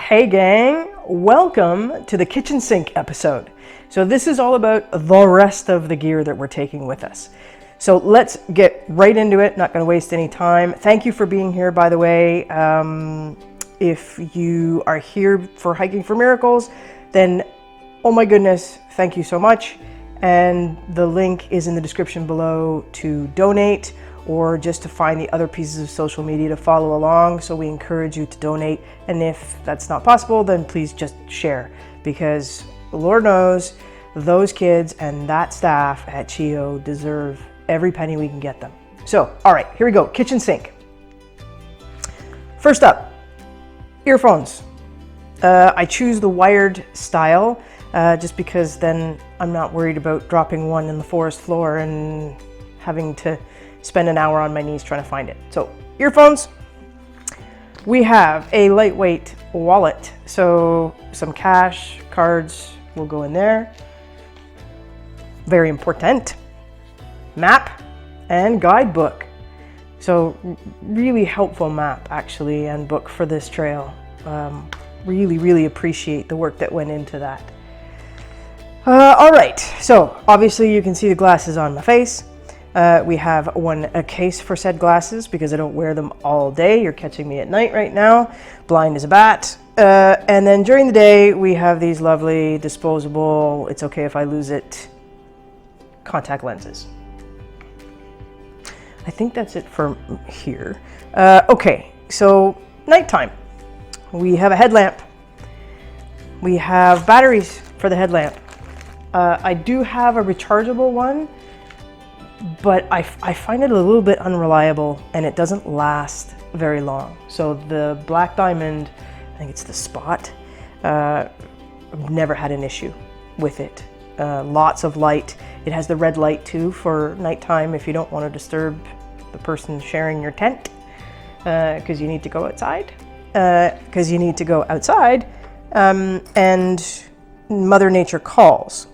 Hey gang, welcome to the kitchen sink episode. So this is all about the rest of the gear that we're taking with us. So let's get right into it, not gonna waste any time. Thank you for being here, by the way. If you are here for Hiking for Miracles, then oh my goodness, thank you so much. And the link is in the description below to donate or just to find the other pieces of social media to follow along. So we encourage you to donate. And if that's not possible, then please just share, because Lord knows those kids and that staff at CHEO deserve every penny we can get them. So, all right, here we go, kitchen sink. First up, earphones. I choose the wired style just because then I'm not worried about dropping one in the forest floor and having to spend an hour on my knees trying to find it. So earphones. We have a lightweight wallet. So some cash, cards will go in there. Very important. Map and guidebook. So really helpful map actually and book for this trail. Really appreciate the work that went into that. All right, so obviously you can see the glasses on my face. We have a case for said glasses because I don't wear them all day. You're catching me at night right now, blind as a bat. And then during the day, we have these lovely disposable, it's okay if I lose it, contact lenses. I think that's it for here. Okay, so nighttime. We have a headlamp. We have batteries for the headlamp. I do have a rechargeable one, but I find it a little bit unreliable and it doesn't last very long. So the Black Diamond, I think it's the Spot, I've never had an issue with it. Lots of light. It has the red light too for nighttime if you don't want to disturb the person sharing your tent, because you need to go outside. And Mother Nature calls.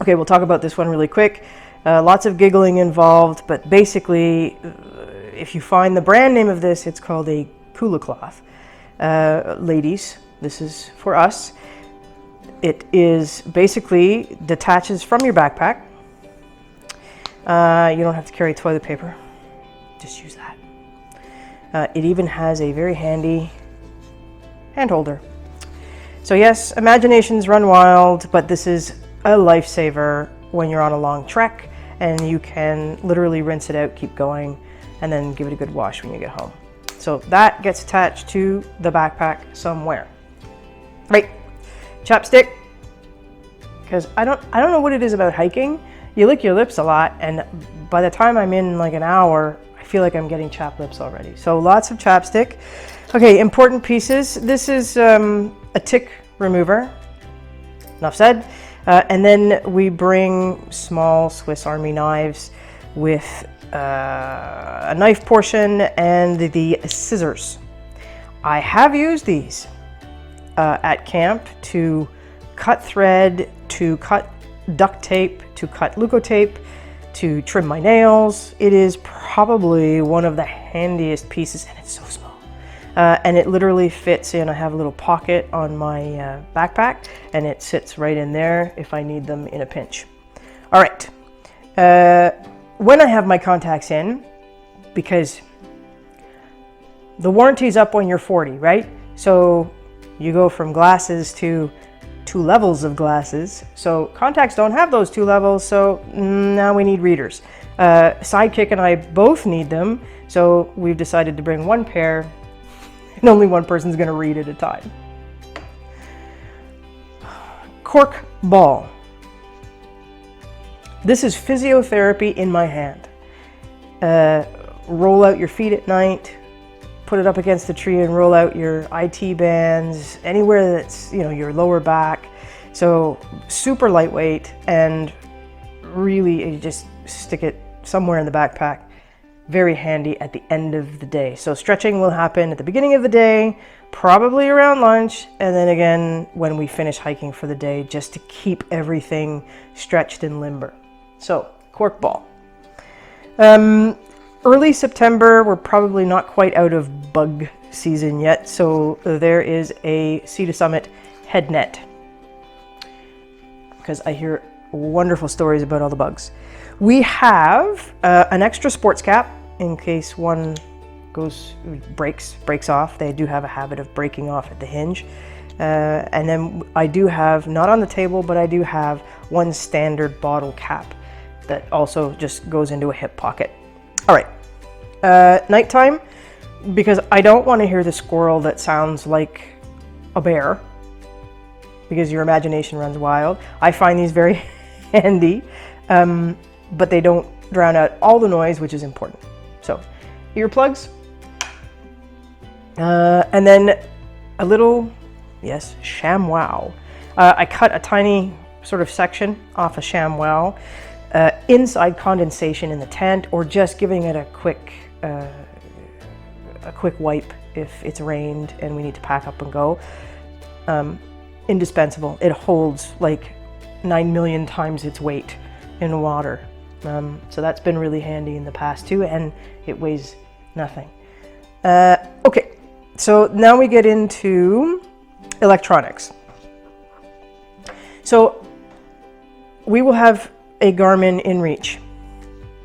Okay, we'll talk about this one really quick. Lots of giggling involved, but basically, if you find the brand name of this, it's called a Kula cloth. Ladies, this is for us. It is basically detaches from your backpack. You don't have to carry toilet paper. Just use that. It even has a very handy hand holder. So yes, imaginations run wild, but this is a lifesaver when you're on a long trek and you can literally rinse it out, keep going, and then give it a good wash when you get home. So that gets attached to the backpack somewhere. Right, chapstick, because I don't know what it is about hiking. You lick your lips a lot, and by the time I'm in like an hour, I feel like I'm getting chapped lips already. So lots of chapstick. Okay, important pieces. This is a tick remover. Enough said. And then we bring small Swiss Army knives with a knife portion and the scissors. I have used these at camp to cut thread, to cut duct tape, to cut Leukotape, to trim my nails. It is probably one of the handiest pieces, and it's so small. And it literally fits in. I have a little pocket on my backpack, and it sits right in there if I need them in a pinch. All right. When I have my contacts in, because the warranty's up when you're 40, right? So you go from glasses to 2 levels of glasses. So contacts don't have those 2 levels, so now we need readers. Sidekick and I both need them, so we've decided to bring 1 pair, and only one person's going to read at a time. Cork ball. This is physiotherapy in my hand. Roll out your feet at night, put it up against the tree and roll out your IT bands, anywhere that's, your lower back. So super lightweight, and really you just stick it somewhere in the backpack. Very handy at the end of the day. So stretching will happen at the beginning of the day, probably around lunch, and then again when we finish hiking for the day, just to keep everything stretched and limber. So cork ball. Early September, we're probably not quite out of bug season yet, so there is a Sea to Summit head net, because I hear wonderful stories about all the bugs. We have an extra sports cap in case one breaks off. They do have a habit of breaking off at the hinge. And then I do have, not on the table, but I do have one standard bottle cap that also just goes into a hip pocket. All right, nighttime, because I don't want to hear the squirrel that sounds like a bear, because your imagination runs wild. I find these very handy, but they don't drown out all the noise, which is important. So earplugs, and then a little, yes, ShamWow. I cut a tiny sort of section off a ShamWow, inside condensation in the tent, or just giving it a quick wipe if it's rained and we need to pack up and go. Indispensable. It holds like 9 million times its weight in water. So that's been really handy in the past too, and it weighs nothing. Okay, so now we get into electronics. So we will have a Garmin inReach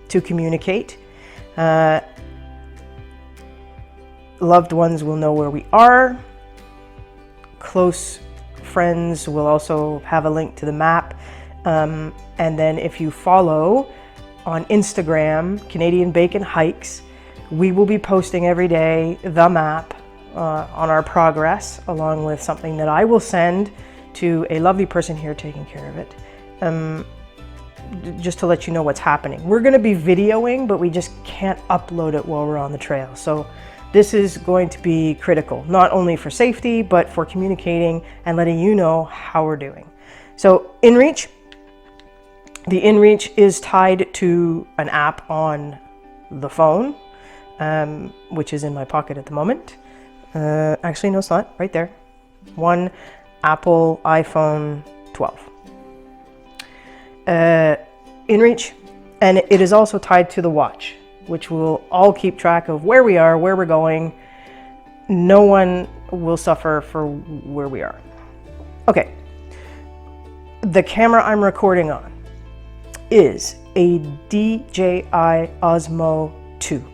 to communicate. Loved ones will know where we are. Close friends will also have a link to the map. And then if you follow on Instagram, Canadian Bacon Hikes, we will be posting every day the map on our progress, along with something that I will send to a lovely person here taking care of it, just to let you know what's happening. We're going to be videoing, but we just can't upload it while we're on the trail. So this is going to be critical, not only for safety, but for communicating and letting you know how we're doing. So inReach, the inReach is tied to an app on the phone, which is in my pocket at the moment. Actually, no, it's not. Right there. One Apple iPhone 12. inReach, and it is also tied to the watch, which will all keep track of where we are, where we're going. No one will suffer for where we are. Okay. The camera I'm recording on is a DJI Osmo 2.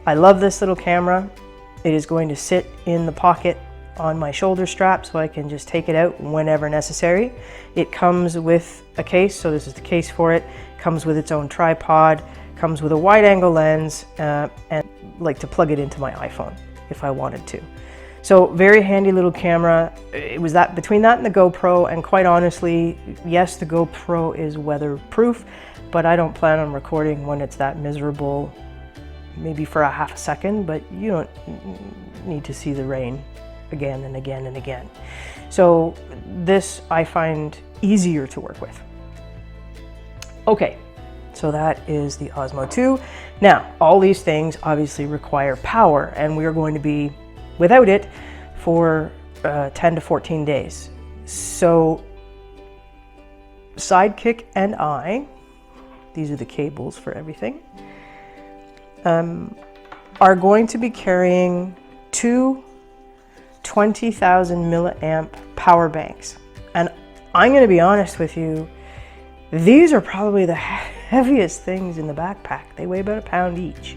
I love this little camera. It is going to sit in the pocket on my shoulder strap so I can just take it out whenever necessary. It comes with a case, so this is the case for it. Comes with its own tripod, comes with a wide angle lens, and like to plug it into my iPhone if I wanted to. So very handy little camera. It was that between that and the GoPro, and quite honestly, yes, the GoPro is weatherproof, but I don't plan on recording when it's that miserable, maybe for a half a second, but you don't need to see the rain again and again and again. So this I find easier to work with. Okay, so that is the Osmo 2. Now, all these things obviously require power, and we are going to be without it for 10 to 14 days. So Sidekick and I, these are the cables for everything, are going to be carrying two 20,000 milliamp power banks. And I'm going to be honest with you, these are probably the heaviest things in the backpack. They weigh about a pound each.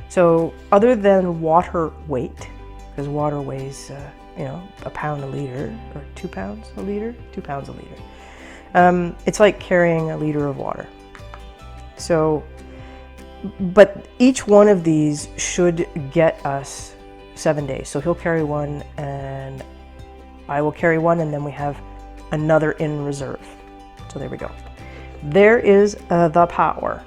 So other than water weight, because water weighs, a pound a liter, or 2 pounds a liter, 2 pounds a liter. It's like carrying a liter of water. So, but each one of these should get us 7 days. So he'll carry one and I will carry one, and then we have another in reserve. So there we go. There is the power.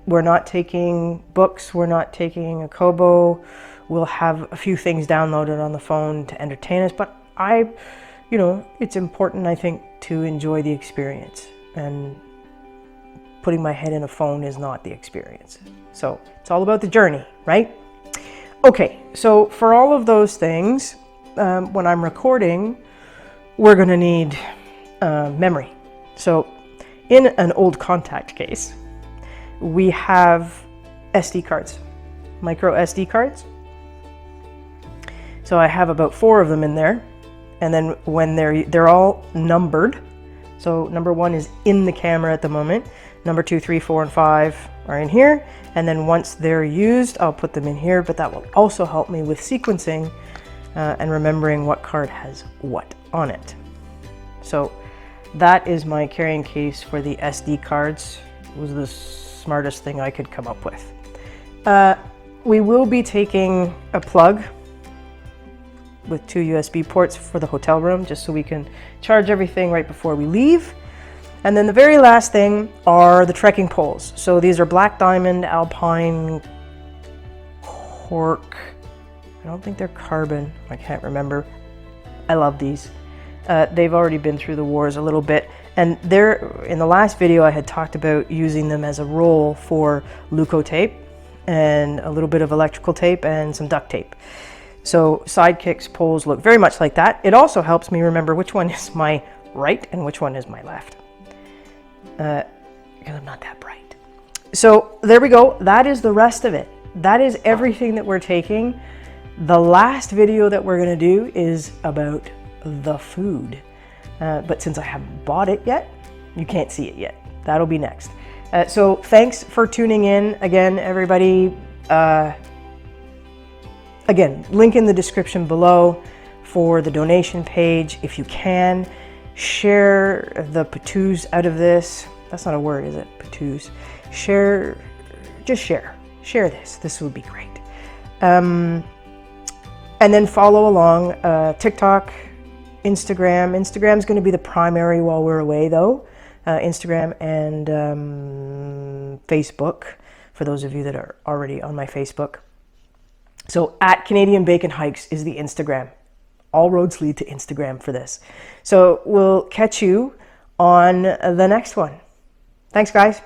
We're not taking books, we're not taking a Kobo. We'll have a few things downloaded on the phone to entertain us, but it's important, I think, to enjoy the experience, and putting my head in a phone is not the experience. So it's all about the journey, right? Okay, so for all of those things, when I'm recording, we're gonna need memory. So in an old contact case, we have SD cards. micro SD cards. So I have about 4 of them in there. And then when they're all numbered. So number 1 is in the camera at the moment. Number 2, 3, 4, and 5 are in here. And then once they're used, I'll put them in here, but that will also help me with sequencing and remembering what card has what on it. So that is my carrying case for the SD cards. It was the smartest thing I could come up with. We will be taking a plug with 2 USB ports for the hotel room, just so we can charge everything right before we leave. And then the very last thing are the trekking poles. So these are Black Diamond Alpine Cork. I don't think they're carbon. I can't remember. I love these. They've already been through the wars a little bit. And in the last video, I had talked about using them as a roll for Leuco tape and a little bit of electrical tape and some duct tape. So Sidekicks poles look very much like that. It also helps me remember which one is my right and which one is my left. Because I'm not that bright. So there we go. That is the rest of it. That is everything that we're taking. The last video that we're going to do is about the food. But since I haven't bought it yet, you can't see it yet. That'll be next. So thanks for tuning in again, everybody. Again, link in the description below for the donation page. If you can, share the patoos out of this. That's not a word, is it? Patoos. Share, just share. Share this. This would be great. And then follow along TikTok, Instagram. Instagram's going to be the primary while we're away, though. Instagram and Facebook, for those of you that are already on my Facebook. So at Canadian Bacon Hikes is the Instagram. All roads lead to Instagram for this. So we'll catch you on the next one. Thanks, guys.